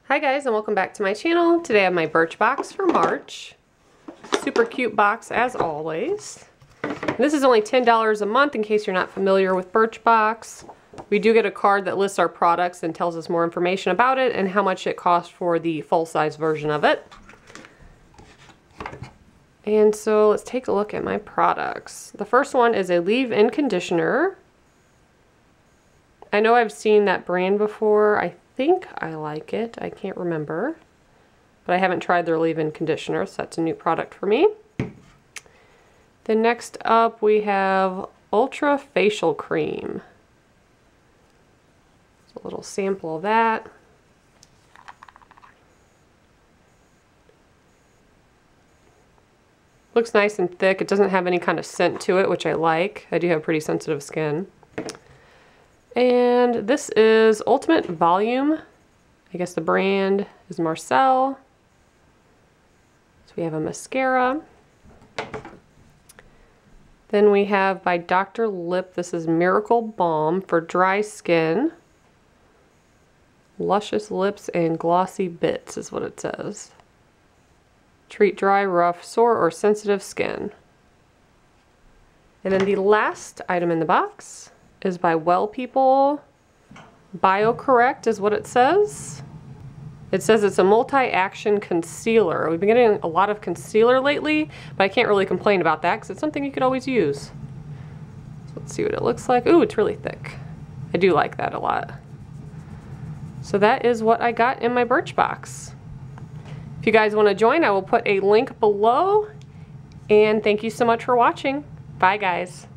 Hi guys, and welcome back to my channel. Today I have my Birchbox for March. Super cute box as always. And this is only $10 a month in case you're not familiar with Birchbox. We do get a card that lists our products and tells us more information about it and how much it costs for the full-size version of it. And so let's take a look at my products. The first one is a leave-in conditioner. I know I've seen that brand before. I think I like it. I can't remember. But I haven't tried their leave-in conditioner, so that's a new product for me. Then next up we have Ultra Facial Cream. A little sample of that. Looks nice and thick. It doesn't have any kind of scent to it, which I like. I do have pretty sensitive skin. And this is Ultimate Volume. I guess the brand is Marcel. So we have a mascara. Then we have by Dr. Lip, this is Miracle Balm for dry skin. Luscious lips and glossy bits is what it says. Treat dry, rough, sore, or sensitive skin. And then the last item in the box is by Well People. BioCorrect is what it says. It says it's a multi-action concealer. We've been getting a lot of concealer lately, but I can't really complain about that because it's something you could always use. So let's see what it looks like. Ooh, it's really thick. I do like that a lot. So that is what I got in my Birchbox. If you guys want to join, I will put a link below. And thank you so much for watching. Bye, guys.